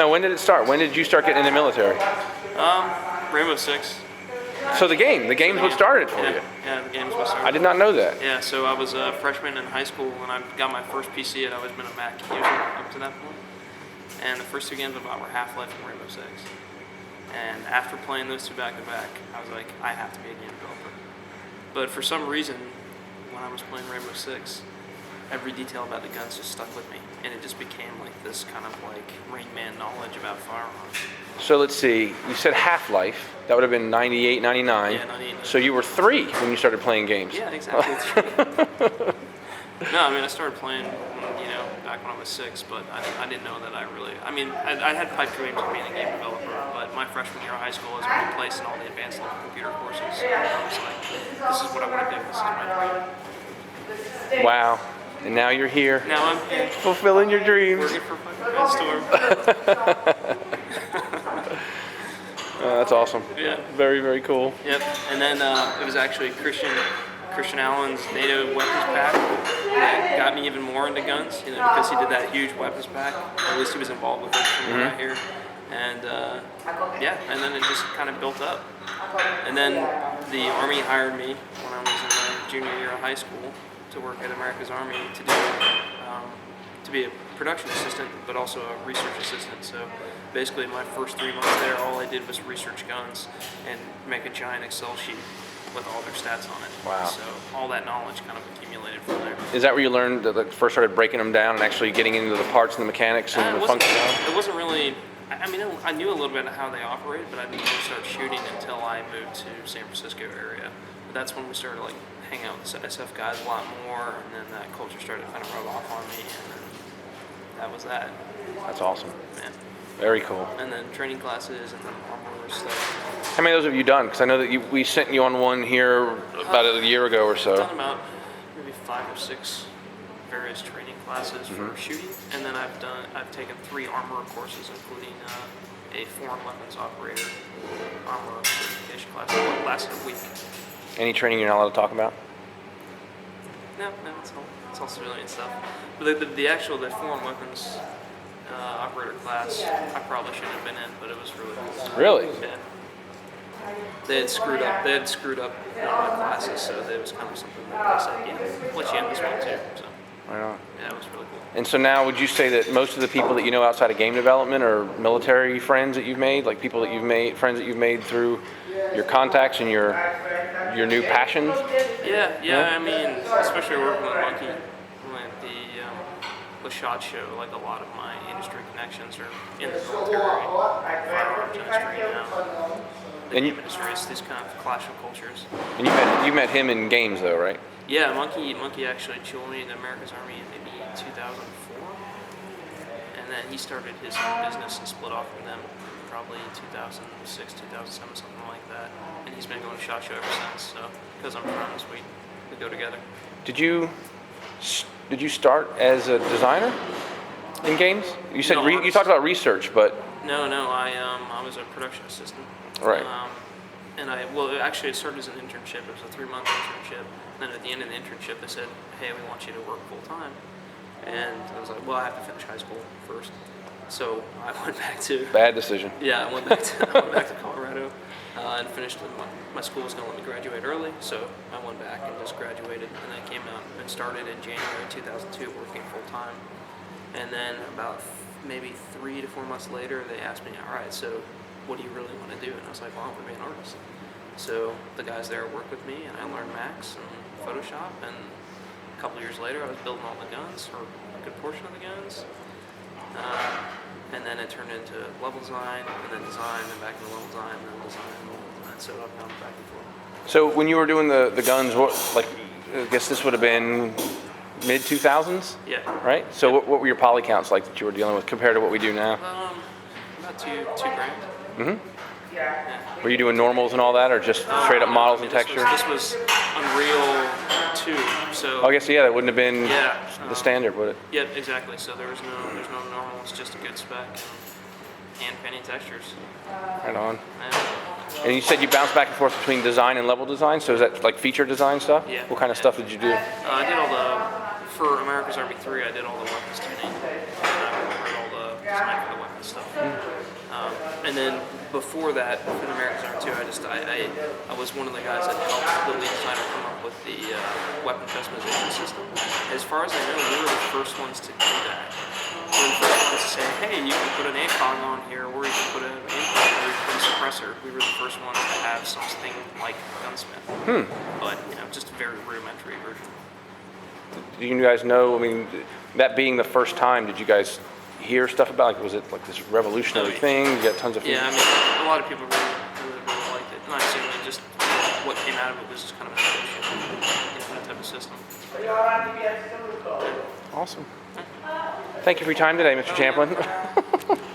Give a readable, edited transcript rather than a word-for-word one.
Now, when did it start? When did you start getting in the military? Rainbow Six. So the game's what started it for you. Yeah, the game's what started. I did not know that. Yeah, so I was a freshman in high school when I got my first PC. I'd always been a Mac user up to that point. And the first two games I bought were Half-Life and Rainbow Six. And after playing those two back to back, I was like, I have to be a game developer. But for some reason, when I was playing Rainbow Six, every detail about the guns just stuck with me, and it just became like this kind of like Rain Man knowledge about firearms. So let's see, you said Half-Life. That would have been 98, 99. Yeah, 98. So you were 3 when you started playing games. Yeah, exactly. No, I mean, I started playing, back when I was 6, but I didn't know that I had pipe dreams of being a game developer, but my freshman year of high school is when I placed in all the advanced level computer courses, and I was like, this is what I want to do, this is my dream. Wow. And now you're here. Now I'm here. Fulfilling your dreams. Working for fucking Red Storm. That's awesome. Yeah. Very, very cool. Yep. And then it was actually Christian Allen's NATO weapons pack that got me even more into guns, because he did that huge weapons pack. At least he was involved with it from right here. And and then it just kind of built up. And then the Army hired me when I was in my junior year of high school to work at America's Army to be a production assistant, but also a research assistant. So basically my first 3 months there, all I did was research guns and make a giant Excel sheet with all their stats on it. Wow. So all that knowledge kind of accumulated from there. Is that where you learned that first started breaking them down and actually getting into the parts and the mechanics and the functionality? It wasn't really, I knew a little bit of how they operate, but I didn't really start shooting until I moved to San Francisco area. But that's when we started hang out with SF guys a lot more, and then that culture started to kind of rub off on me, and then that was that. That's awesome. Man. Very cool. And then training classes, and then armor stuff. How many of those have you done? Because I know that we sent you on one here about a year ago or so. I've done about maybe 5 or 6 various training classes for shooting, and then I've taken 3 armor courses, including a foreign weapons operator armor certification class that lasted a week. Any training you're not allowed to talk about? No, it's all civilian stuff. But the foreign weapons operator class, I probably shouldn't have been in, but it was really cool. Really? Yeah. They had screwed up one of my classes, so there was kind of something that I said, let you in this one too. So, right on. Yeah, it was really cool. And so now, would you say that most of the people that you know outside of game development are military friends that you've made, like people that you've made, friends that you've made through your contacts and your new passions? Yeah. I mean, especially working with Monkey, the SHOT Show, a lot of my industry connections are in the military, firearms industry now. The game industry is these kind of clash of cultures. And you met him in games though, right? Yeah, Monkey actually joined America's Army in maybe 2004, and then he started his own business and split off from them probably 2006, 2007, something like that. And he's been going to SHOT Show ever since. So because I'm friends, we go together. Did you start as a designer in games? You said you talked about research, but no, I was a production assistant. Right. Actually it started as an internship. It was a 3-month internship. And then at the end of the internship, they said, "Hey, we want you to work full time." And I was like, "Well, I have to finish high school first." So I went back to bad decision. Yeah, I went back to Colorado and finished. My school was going to let me graduate early, so I went back and just graduated, and then came out and started in January 2002 working full time. And then about maybe 3 to 4 months later, they asked me, "All right, so what do you really want to do?" And I was like, "Well, I want to be an artist." So the guys there worked with me, and I learned Max and Photoshop. And a couple years later, I was building all the guns, or a good portion of the guns. And then it turned into level design, and then back into level design, and then design, and level design. So I've gone back and forth. So when you were doing the guns, I guess this would have been mid 2000s? Yeah. Right? So what were your poly counts like that you were dealing with compared to what we do now? About two grand. Mm-hmm. Yeah. Were you doing normals and all that, or just straight up models and texture? This was Unreal 2, so. I guess that wouldn't have been the standard, would it? Yeah, exactly. So there's no normal. It's just a good spec and hand painting textures. Right on. And you said you bounced back and forth between design and level design. So is that like feature design stuff? Yeah. What kind of stuff did you do? I did all for America's Army 3. I did all the weapons tuning. And I wrote all the designed for the weapon stuff. And then before that, for the American Army 2, I was one of the guys that helped the lead designer come up with the weapon customization system. As far as I know, we were the first ones to do that. We were the first ones to say, hey, you can put an ACOG on here, or you can put an ACOG, or you can put a suppressor. We were the first ones to have something like Gunsmith. But, just a very rudimentary version. Do you guys know, I mean, that being the first time, did you guys hear stuff about, like, was it like this revolutionary thing? You got tons of Yeah, I mean, a lot of people really liked it. And I assume that just what came out of it was just kind of an evolution, that type of system. Awesome. Thank you for your time today, Mr. Champlin.